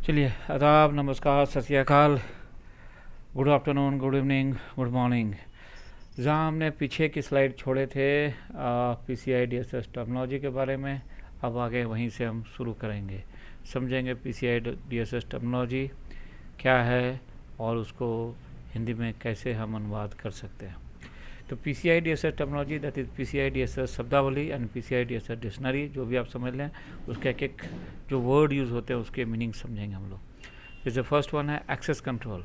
चलिए, आदाब, नमस्कार, सत श्री अकाल, good afternoon, good evening, good morning. जहाँ हमने पीछे की स्लाइड छोड़े थे पीसीआई डीएसएस टर्मिनोलॉजी के बारे में, अब आगे वहीं से हम शुरू करेंगे। समझेंगे पीसीआई डीएसएस टर्मिनोलॉजी क्या है और उसको हिंदी में कैसे हम अनुवाद कर सकते हैं। तो PCI DSS terminology, that is PCI DSS शब्दावली एंड पीसीआई डीएसएस डिक्शनरी, जो भी आप समझ लें, उसके एक एक जो वर्ड यूज़ होते हैं उसके मीनिंग समझेंगे हम लोग। इस द फर्स्ट वन है access control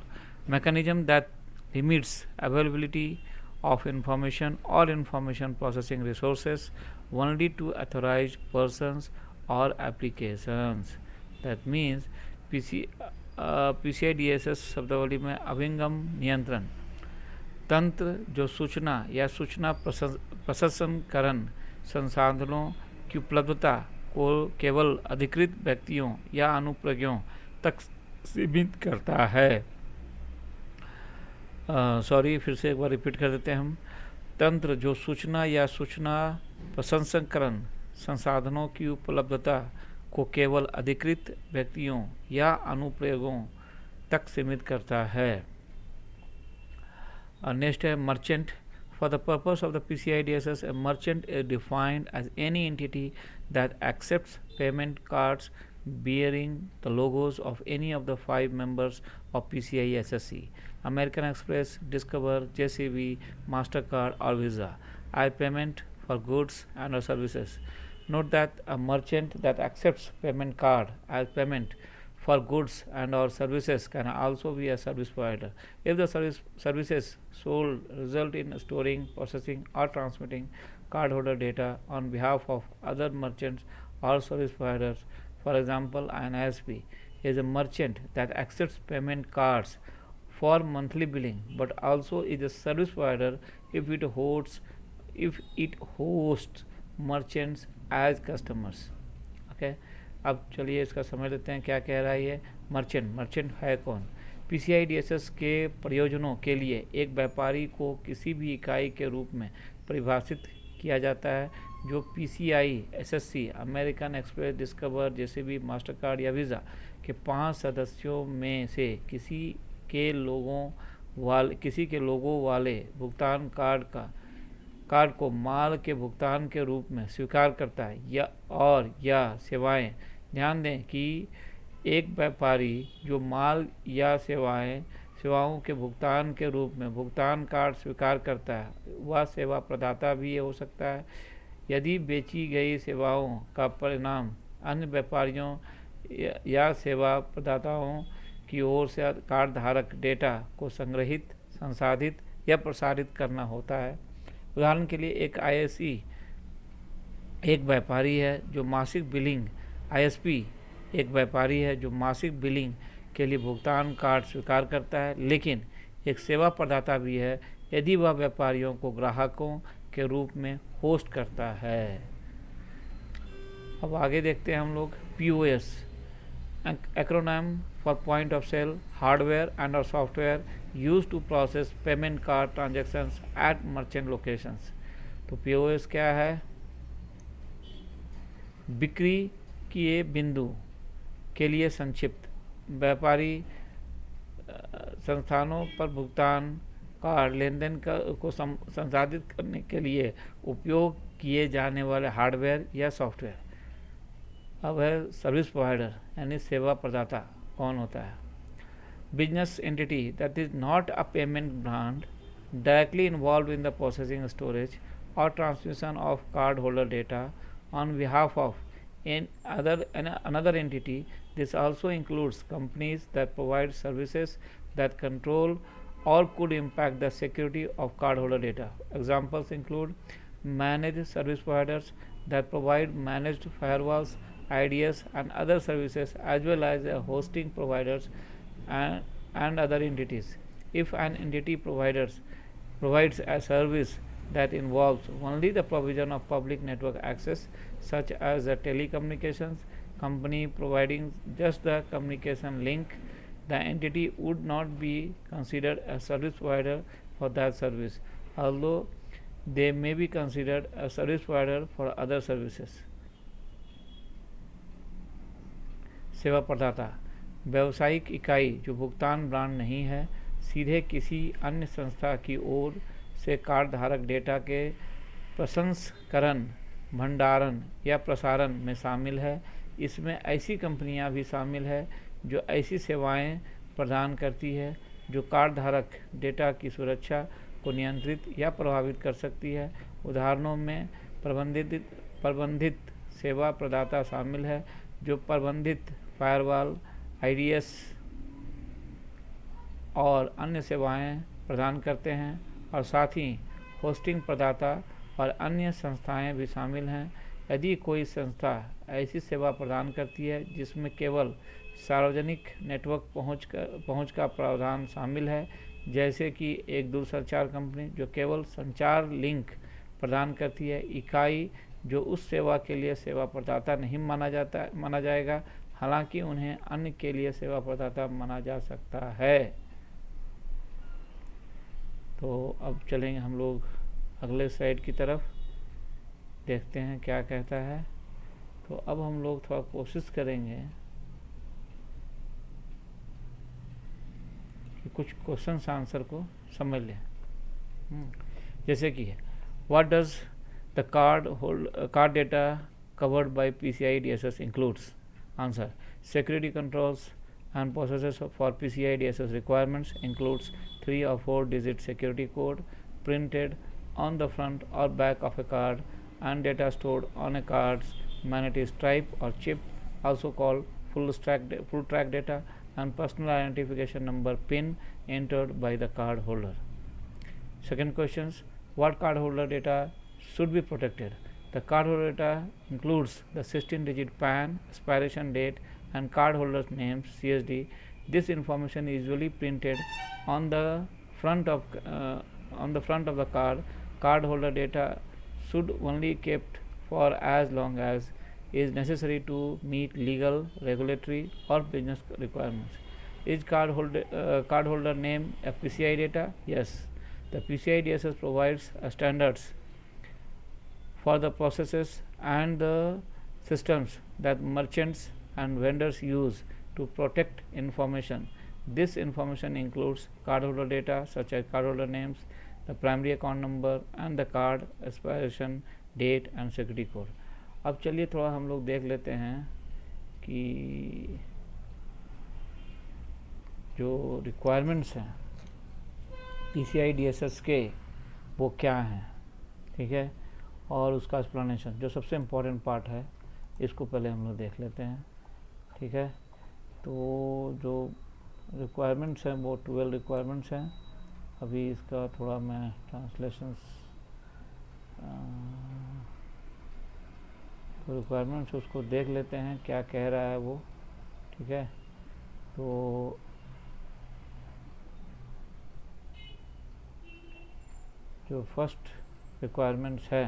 mechanism that limits availability of information or information processing resources only to authorized persons or applications. That means PC, PCI DSS शब्दावली में अभिगम नियंत्रण तंत्र जो सूचना या सूचना प्रसंस्करण संसाधनों की उपलब्धता को केवल अधिकृत व्यक्तियों या अनुप्रयोगों तक सीमित करता है। सॉरी, फिर से एक बार रिपीट कर देते हैं हम। तंत्र जो सूचना या सूचना प्रसंस्करण संसाधनों की उपलब्धता को केवल अधिकृत व्यक्तियों या अनुप्रयोगों तक सीमित करता है। नेक्स्ट है merchant. For the purpose of the PCI DSS, a merchant is defined as any entity that accepts payment cards bearing the logos of any of the 5 members of PCI SSC: American Express, Discover, JCB, MasterCard or Visa, as payment for goods and services. Note that a merchant that accepts payment card as payment for goods and or services can also be a service provider if the services sold result in storing, processing or transmitting cardholder data on behalf of other merchants or service providers. For example, an ISP is a merchant that accepts payment cards for monthly billing but also is a service provider if it hosts merchants as customers. Okay. अब चलिए इसका समझ लेते हैं क्या कह रहा है ये मर्चेंट। मर्चेंट है कौन? पीसीआई डीएसएस के प्रयोजनों के लिए एक व्यापारी को किसी भी इकाई के रूप में परिभाषित किया जाता है जो PCI SSC, American express, discover, JCB, Mastercard या वीज़ा के 5 सदस्यों में से किसी के लोगों वाले भुगतान कार्ड को माल के भुगतान के रूप में स्वीकार करता है या सेवाएं। ध्यान दें कि एक व्यापारी जो माल या सेवाओं के भुगतान के रूप में भुगतान कार्ड स्वीकार करता है वह सेवा प्रदाता भी हो सकता है यदि बेची गई सेवाओं का परिणाम अन्य व्यापारियों या सेवा प्रदाताओं की ओर से कार्ड धारक डेटा को संग्रहित, संसाधित या प्रसारित करना होता है। उदाहरण के लिए एक आईएसपी एक व्यापारी है जो मासिक बिलिंग आईएसपी एक व्यापारी है जो मासिक बिलिंग के लिए भुगतान कार्ड स्वीकार करता है, लेकिन एक सेवा प्रदाता भी है यदि वह व्यापारियों को ग्राहकों के रूप में होस्ट करता है। अब आगे देखते हैं हम लोग POS, acronym for point of sale hardware and और software use to process payment card transactions at merchant locations. तो पीओएस क्या है? बिक्री किए बिंदु के लिए संक्षिप्त व्यापारी संस्थानों पर भुगतान कार्ड लेनदेन को संसाधित करने के लिए उपयोग किए जाने वाले हार्डवेयर या सॉफ्टवेयर। अब है सर्विस प्रोवाइडर यानी सेवा प्रदाता कौन होता है? Business entity that is not a payment brand directly involve in the processing, storage और transmission of card holder data on behalf of another entity. This also includes companies that provide services that control or could impact the security of cardholder data. Examples include managed service providers that provide managed firewalls, IDS and other services, as well as hosting providers and other entities. If an entity provides a service that involves only the provision of public network access, such as a telecommunications company providing just the communication link, the entity would not be considered a service provider for that service, although they may be considered a service provider for other services. सेवा प्रदाता व्यावसायिक इकाई जो भुगतान brand नहीं है सीधे किसी अन्य संस्था की ओर से कार्ड धारक डेटा के प्रसंस्करण, भंडारण या प्रसारण में शामिल है। इसमें ऐसी कंपनियां भी शामिल है जो ऐसी सेवाएं प्रदान करती है जो कार्ड धारक डेटा की सुरक्षा को नियंत्रित या प्रभावित कर सकती है। उदाहरणों में प्रबंधित सेवा प्रदाता शामिल है जो प्रबंधित फायरवॉल, आईडीएस और अन्य सेवाएं प्रदान करते हैं, और साथ ही होस्टिंग प्रदाता और अन्य संस्थाएं भी शामिल हैं। यदि कोई संस्था ऐसी सेवा प्रदान करती है जिसमें केवल सार्वजनिक नेटवर्क पहुंच का प्रावधान शामिल है, जैसे कि एक दूरसंचार कंपनी जो केवल संचार लिंक प्रदान करती है, इकाई जो उस सेवा के लिए सेवा प्रदाता नहीं माना जाएगा, हालांकि उन्हें अन्य के लिए सेवा प्रदाता माना जा सकता है। तो अब चलेंगे हम लोग अगले स्लाइड की तरफ, देखते हैं क्या कहता है। तो अब हम लोग थोड़ा कोशिश करेंगे कि कुछ क्वेश्चन आंसर को समझ लें। जैसे कि what does the card data covered by PCI DSS includes? Answer: security controls and processes for PCI DSS requirements includes 3 or 4 digit security code printed on the front or back of a card and data stored on a card's magnetic stripe or chip, also called full track data, and personal identification number PIN entered by the card holder. Second questions: what cardholder data should be protected? The cardholder data includes the 16-digit PAN, expiration date, and cardholder's name (CSD). This information is usually printed on the front of the card. Cardholder data should only be kept for as long as is necessary to meet legal, regulatory, or business requirements. Is cardholder name a PCI data? Yes. The PCI DSS provides standards for the processes and the systems that merchants and vendors use to protect information. This information includes cardholder data such as cardholder names, the primary account number, and the card expiration date and security code. अब चलिए थोड़ा हम लोग देख लेते हैं कि जो रिक्वायरमेंट्स हैं PCI DSS के वो क्या हैं, ठीक है, और उसका एक्सप्लेनेशन जो सबसे इम्पोर्टेंट पार्ट है इसको पहले हम लोग देख लेते हैं, ठीक है। तो जो रिक्वायरमेंट्स हैं वो 12 रिक्वायरमेंट्स हैं। अभी इसका थोड़ा मैं ट्रांसलेशंस तो रिक्वायरमेंट्स उसको देख लेते हैं क्या कह रहा है वो, ठीक है। तो जो फर्स्ट रिक्वायरमेंट्स है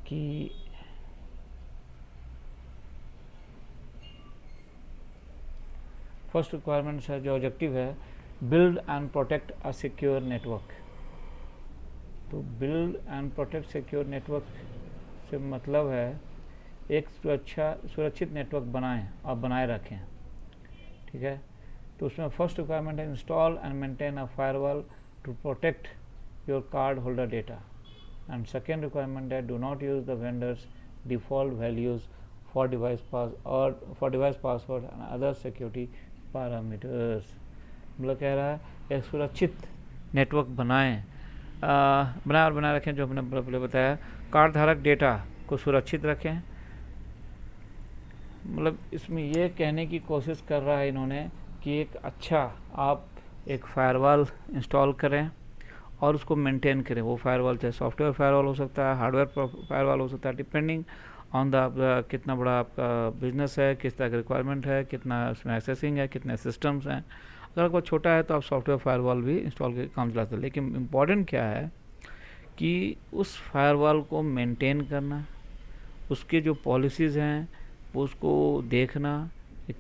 कि फर्स्ट रिक्वायरमेंट्स है जो ऑब्जेक्टिव है build and protect a secure network. तो build and protect secure network से मतलब है एक सुरक्षित नेटवर्क बनाएं और बनाए रखें, ठीक है। तो उसमें फर्स्ट रिक्वायरमेंट है install and maintain a firewall to protect your card holder data, and second requirement that do not use the vendor's default values for device password and other security parameters। मतलब कह रहा है एक सुरक्षित network बनाएं और बनाए रखें, जो हमने पहले बताया। कार्ड धारक डेटा को सुरक्षित रखें, मतलब इसमें ये कहने की कोशिश कर रहा है इन्होंने कि एक अच्छा आप एक फायरवॉल इंस्टॉल करें और उसको मेंटेन करें। वो फायरवॉल चाहे सॉफ्टवेयर फायरवॉल हो सकता है, हार्डवेयर फायरवॉल हो सकता है, डिपेंडिंग ऑन द कितना बड़ा आपका बिजनेस है, किस तरह का रिक्वायरमेंट है, कितना उसमें एक्सेसिंग है, कितने सिस्टम्स हैं। अगर आपको छोटा है तो आप सॉफ्टवेयर फायरवॉल भी इंस्टॉल करके काम चला सकते हैं। लेकिन इम्पॉर्टेंट क्या है कि उस फायरवॉल को मेंटेन करना, उसके जो पॉलिसीज़ हैं वो उसको देखना,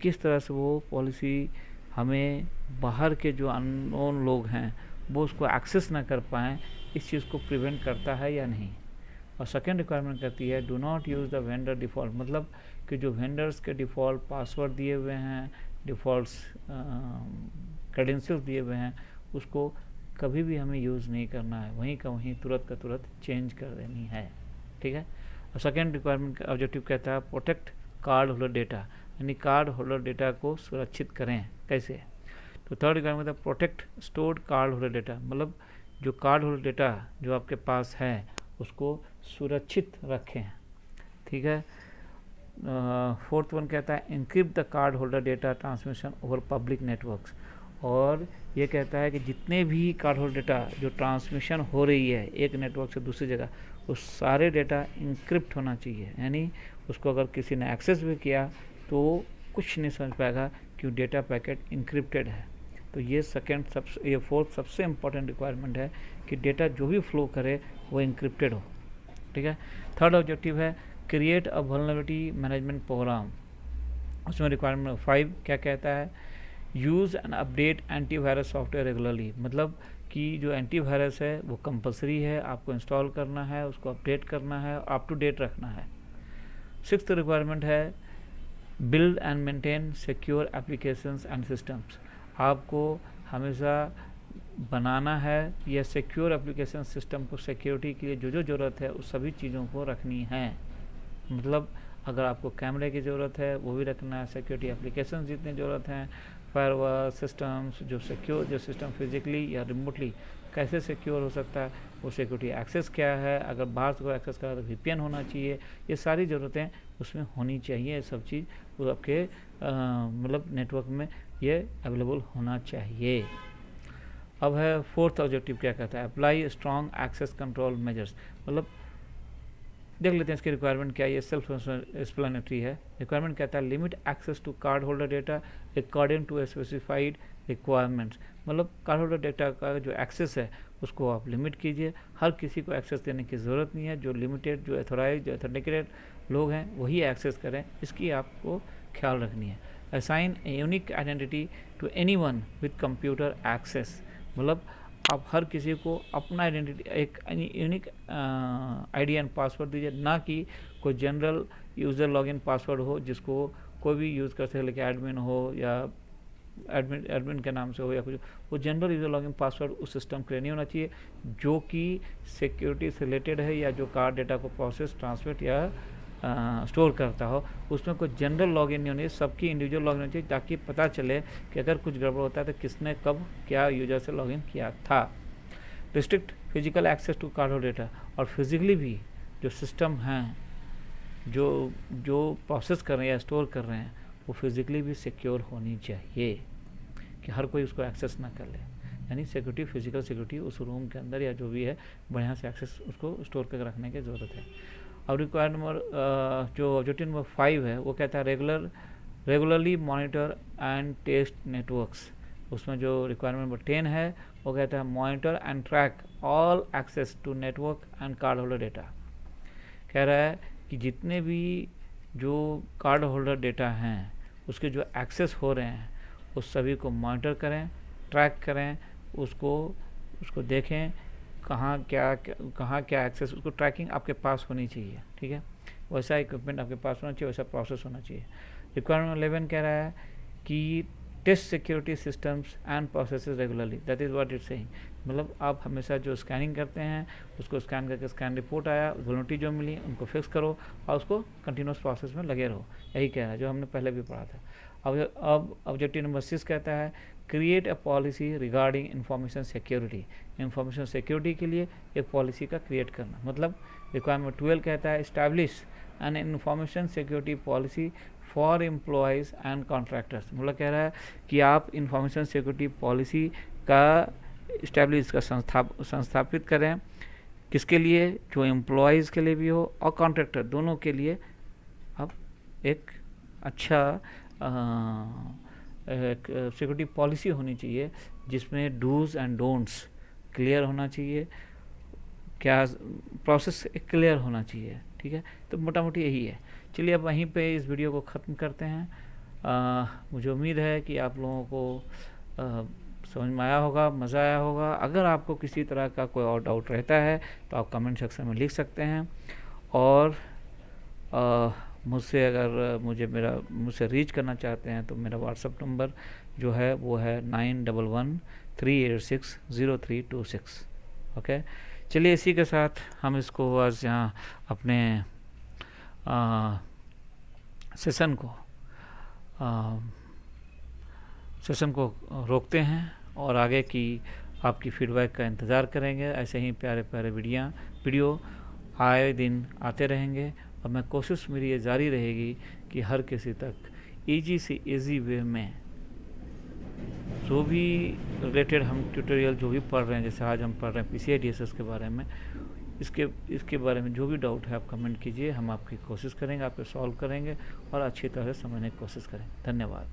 किस तरह से वो पॉलिसी हमें बाहर के जो अननोन लोग हैं वो उसको एक्सेस ना कर पाएँ, इस चीज़ को प्रिवेंट करता है या नहीं। और सेकेंड रिक्वायरमेंट कहती है do not use the vendor default, मतलब कि जो वेंडर्स के डिफ़ॉल्ट पासवर्ड दिए हुए हैं डिफ़ॉल्ट्स क्रेडेंशियल्स दिए हुए हैं उसको कभी भी हमें यूज़ नहीं करना है, वहीं का वहीं तुरंत का तुरंत चेंज कर देनी है, ठीक है। और सेकेंड रिक्वायरमेंट का ऑब्जेक्टिव कहता है प्रोटेक्ट कार्ड होल्डर डेटा, यानी कार्ड होल्डर डेटा को सुरक्षित करें। कैसे? तो थर्ड रिक्वायरमेंट है protect stored card holder data, मतलब जो कार्ड होल्डर डेटा जो आपके पास है उसको सुरक्षित रखें, ठीक है। फोर्थ वन कहता है encrypt the card holder data transmission over public networks, और ये कहता है कि जितने भी कार्ड होल्डर डेटा जो ट्रांसमिशन हो रही है एक नेटवर्क से दूसरी जगह, उस सारे डेटा इंक्रिप्ट होना चाहिए, यानी उसको अगर किसी ने एक्सेस भी किया तो कुछ नहीं समझ पाएगा क्यों डेटा पैकेट इंक्रिप्टेड है। तो ये ये फोर्थ सबसे इम्पॉर्टेंट रिक्वायरमेंट है कि डेटा जो भी फ्लो करे वो इंक्रिप्टेड हो, ठीक है। थर्ड ऑब्जेक्टिव है create a vulnerability management program, उसमें रिक्वायरमेंट 5 क्या कहता है use and update antivirus software regularly, मतलब कि जो एंटीवायरस है वो कंपलसरी है, आपको इंस्टॉल करना है, उसको अपडेट करना है, अप टू डेट रखना है। सिक्स्थ रिक्वायरमेंट है build and maintain secure applications and systems, आपको हमेशा बनाना है या सिक्योर एप्लीकेशन सिस्टम को सिक्योरिटी के लिए जो जो ज़रूरत है उस सभी चीज़ों को रखनी है, मतलब अगर आपको कैमरे की ज़रूरत है वो भी रखना है, सिक्योरिटी एप्लीकेशन जितनी ज़रूरत हैं, फायरवॉल सिस्टम्स जो सिस्टम फिजिकली या रिमोटली कैसे सिक्योर हो सकता है, वो सिक्योरिटी एक्सेस क्या है, अगर बाहर से कोई एक्सेस करा तो VPN होना चाहिए, ये सारी ज़रूरतें उसमें होनी चाहिए, सब चीज़ वो आपके मतलब नेटवर्क में ये अवेलेबल होना चाहिए। अब है फोर्थ ऑब्जेक्टिव क्या कहता है apply strong access control measures, मतलब देख लेते हैं इसकी रिक्वायरमेंट क्या है, ये सेल्फ एक्सप्लेनेटरी है। रिक्वायरमेंट कहता है limit access to card holder data according to specified requirements, मतलब कार्ड होल्डर डेटा का जो एक्सेस है उसको आप लिमिट कीजिए, हर किसी को एक्सेस देने की ज़रूरत नहीं है, जो लिमिटेड जो एथोराइज जो ऑथेंटिकेटेड लोग हैं वही एक्सेस करें, इसकी आपको ख्याल रखनी है। Assign unique identity to anyone with computer access, मतलब आप हर किसी को अपना आइडेंटिटी एक यूनिक आईडी एंड पासवर्ड दीजिए, ना कि कोई जनरल यूज़र लॉगिन पासवर्ड हो जिसको कोई भी यूज़ कर सके, लेकिन एडमिन हो या एडमिन के नाम से हो या कुछ, वो जनरल यूज़र लॉगिन पासवर्ड उस सिस्टम के लिए नहीं होना चाहिए जो कि सिक्योरिटी से रिलेटेड है या जो कार्ड डेटा को प्रोसेस ट्रांसमिट या स्टोर करता हो, उसमें कोई जनरल लॉगिन नहीं होनी, सबकी इंडिविजुअल लॉगिन होनी चाहिए ताकि पता चले कि अगर कुछ गड़बड़ होता है तो किसने कब क्या यूजर से लॉगिन किया था। Restrict physical access to card data, और फिजिकली भी जो सिस्टम हैं जो प्रोसेस कर रहे हैं या स्टोर कर रहे हैं वो फिजिकली भी सिक्योर होनी चाहिए कि हर कोई उसको एक्सेस ना कर ले, यानी सिक्योरिटी फिजिकल सिक्योरिटी उस रूम के अंदर या जो भी है बढ़िया से एक्सेस उसको स्टोर कर रखने की ज़रूरत है। अब रिक्वायर नंबर जो ऑब्जेक्टिव नंबर 5 है वो कहता है regularly monitor and test networks, उसमें जो रिक्वायरमेंट नंबर 10 है वो कहता है monitor and track all access to network and card holder data, कह रहा है कि जितने भी जो कार्ड होल्डर डेटा हैं उसके जो एक्सेस हो रहे हैं उस सभी को मॉनिटर करें, ट्रैक करें, उसको देखें कहाँ क्या एक्सेस, उसको ट्रैकिंग आपके पास होनी चाहिए, ठीक है, वैसा इक्विपमेंट आपके पास होना चाहिए, वैसा प्रोसेस होना चाहिए। रिक्वायरमेंट 11 कह रहा है कि test security systems and processes regularly, that is what it's saying, मतलब आप हमेशा जो स्कैनिंग करते हैं उसको स्कैन करके स्कैन रिपोर्ट आया, वल्नरेबिलिटी जो मिली उनको फिक्स करो और उसको कंटिन्यूस प्रोसेस में लगे रहो, यही कह रहा है जो हमने पहले भी पढ़ा था। अब ऑब्जेक्टिव नंबर 6 कहता है create a policy regarding information security, information security के लिए एक पॉलिसी का क्रिएट करना, मतलब रिक्वायरमेंट 12 कहता है establish an information security policy for employees and contractors, मतलब कह रहा है कि आप इंफॉर्मेशन सिक्योरिटी पॉलिसी का इस्टेब्लिश का संस्थापित करें, किसके लिए, जो एम्प्लॉयज़ के लिए भी हो और कॉन्ट्रैक्टर दोनों के लिए आप एक अच्छा सिक्योरिटी पॉलिसी होनी चाहिए जिसमें डूज एंड डोंट्स क्लियर होना चाहिए, क्या प्रोसेस क्लियर होना चाहिए, ठीक है। तो मोटा मोटी यही है। चलिए अब वहीं पे इस वीडियो को ख़त्म करते हैं। मुझे उम्मीद है कि आप लोगों को समझ में आया होगा, मज़ा आया होगा। अगर आपको किसी तरह का कोई और डाउट रहता है तो आप कमेंट सेक्शन में लिख सकते हैं, और मुझसे अगर मुझसे रीच करना चाहते हैं तो मेरा व्हाट्सअप नंबर जो है वो है 9113860326। ओके, चलिए इसी के साथ हम इसको आज यहाँ अपने सेशन को रोकते हैं और आगे की आपकी फीडबैक का इंतज़ार करेंगे। ऐसे ही प्यारे प्यारे वीडियो आए दिन आते रहेंगे और मैं कोशिश मेरी ये जारी रहेगी कि हर किसी तक ईजी से ईजी वे में जो भी रिलेटेड हम ट्यूटोरियल जो भी पढ़ रहे हैं, जैसे आज हम पढ़ रहे हैं PCI DSS के बारे में, इसके बारे में जो भी डाउट है आप कमेंट कीजिए, हम आपकी कोशिश करेंगे, आपको सॉल्व करेंगे और अच्छी तरह से समझने की कोशिश करेंगे। धन्यवाद।